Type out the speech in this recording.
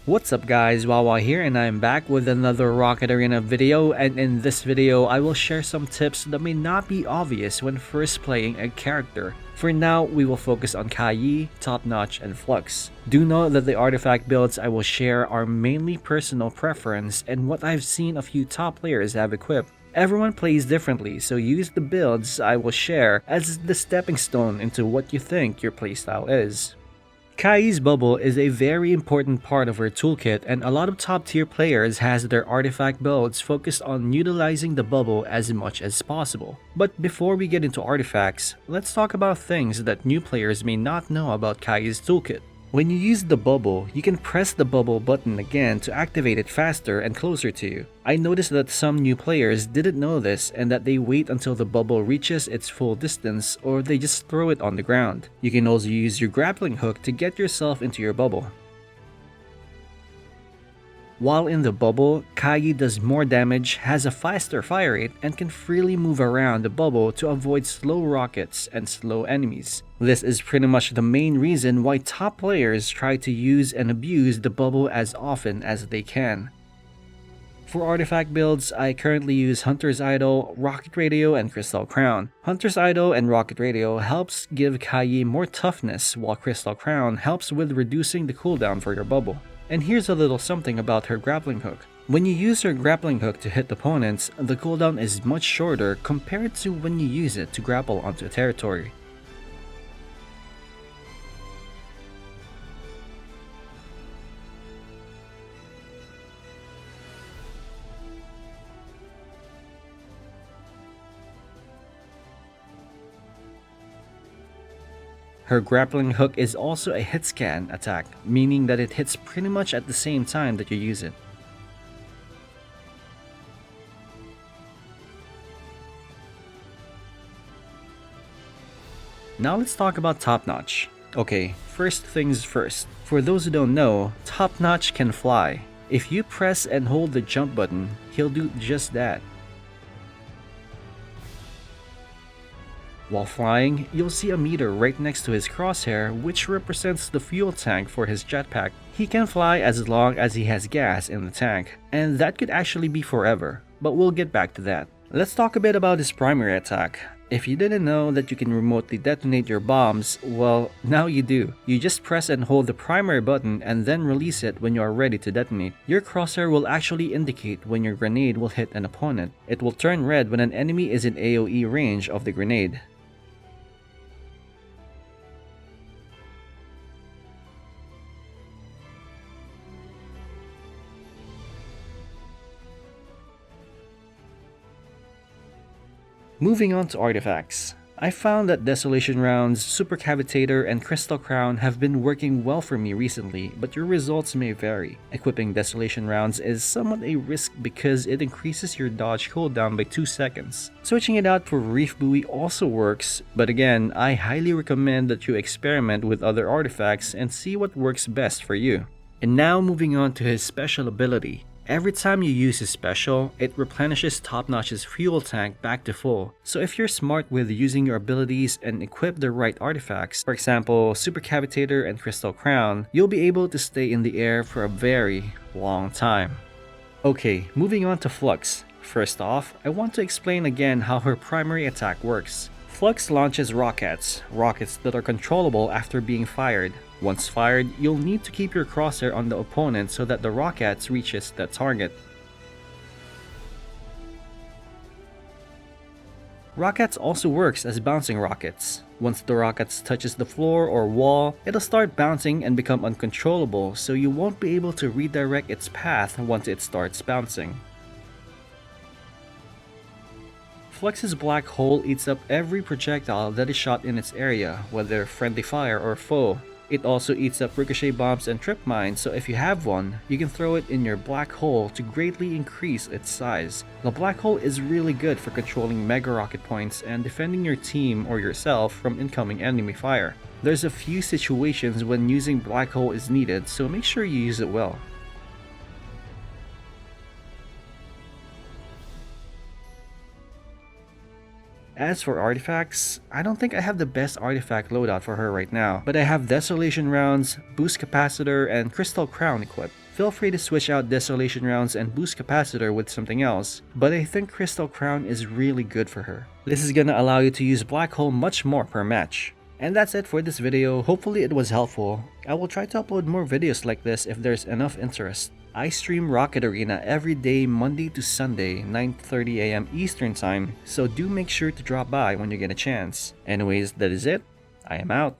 What's up guys, Wawa here and I'm back with another Rocket Arena video, and in this video I will share some tips that may not be obvious when first playing a character. For now, we will focus on Kayi, Topnotch, and Flux. Do note that the artifact builds I will share are mainly personal preference and what I've seen a few top players have equipped. Everyone plays differently, so use the builds I will share as the stepping stone into what you think your playstyle is. Kayi's bubble is a very important part of her toolkit, and a lot of top tier players has their artifact builds focused on utilizing the bubble as much as possible. But before we get into artifacts, let's talk about things that new players may not know about Kayi's toolkit. When you use the bubble, you can press the bubble button again to activate it faster and closer to you. I noticed that some new players didn't know this and that they wait until the bubble reaches its full distance or they just throw it on the ground. You can also use your grappling hook to get yourself into your bubble. While in the bubble, Kayi does more damage, has a faster fire rate, and can freely move around the bubble to avoid slow rockets and slow enemies. This is pretty much the main reason why top players try to use and abuse the bubble as often as they can. For artifact builds, I currently use Hunter's Idol, Rocket Radio, and Crystal Crown. Hunter's Idol and Rocket Radio helps give Kayi more toughness, while Crystal Crown helps with reducing the cooldown for your bubble. And here's a little something about her grappling hook. When you use her grappling hook to hit opponents, the cooldown is much shorter compared to when you use it to grapple onto a territory. Her grappling hook is also a hit scan attack, meaning that it hits pretty much at the same time that you use it. Now let's talk about Topnotch. Okay, first things first. For those who don't know, Topnotch can fly. If you press and hold the jump button, he'll do just that. While flying, you'll see a meter right next to his crosshair, which represents the fuel tank for his jetpack. He can fly as long as he has gas in the tank, and that could actually be forever, but we'll get back to that. Let's talk a bit about his primary attack. If you didn't know that you can remotely detonate your bombs, well, now you do. You just press and hold the primary button and then release it when you are ready to detonate. Your crosshair will actually indicate when your grenade will hit an opponent. It will turn red when an enemy is in AoE range of the grenade. Moving on to artifacts. I found that Desolation Rounds, Super Cavitator, and Crystal Crown have been working well for me recently, but your results may vary. Equipping Desolation Rounds is somewhat a risk because it increases your dodge cooldown by 2 seconds. Switching it out for Reef Buoy also works, but again, I highly recommend that you experiment with other artifacts and see what works best for you. And now moving on to his special ability. Every time you use his special, it replenishes Topnotch's fuel tank back to full. So if you're smart with using your abilities and equip the right artifacts, for example Super Cavitator and Crystal Crown, you'll be able to stay in the air for a very long time. Okay, moving on to Flux. First off, I want to explain again how her primary attack works. Flux launches rockets that are controllable after being fired. Once fired, you'll need to keep your crosshair on the opponent so that the rockets reaches the target. Rockets also works as bouncing rockets. Once the rockets touches the floor or wall, it'll start bouncing and become uncontrollable, so you won't be able to redirect its path once it starts bouncing. Flux's black hole eats up every projectile that is shot in its area, whether friendly fire or foe. It also eats up ricochet bombs and trip mines, so if you have one, you can throw it in your black hole to greatly increase its size. The black hole is really good for controlling mega rocket points and defending your team or yourself from incoming enemy fire. There's a few situations when using black hole is needed, so make sure you use it well. As for artifacts, I don't think I have the best artifact loadout for her right now, but I have Desolation Rounds, Boost Capacitor, and Crystal Crown equipped. feel free to switch out Desolation rounds and boost Capacitor with something else, but I think Crystal Crown is really good for her. This is gonna allow you to use Black Hole much more per match. And that's it for this video. Hopefully it was helpful. I will try to upload more videos like this if there's enough interest. I stream Rocket Arena every day Monday to Sunday, 9:30 AM Eastern Time, so do make sure to drop by when you get a chance. Anyways, that is it. I am out.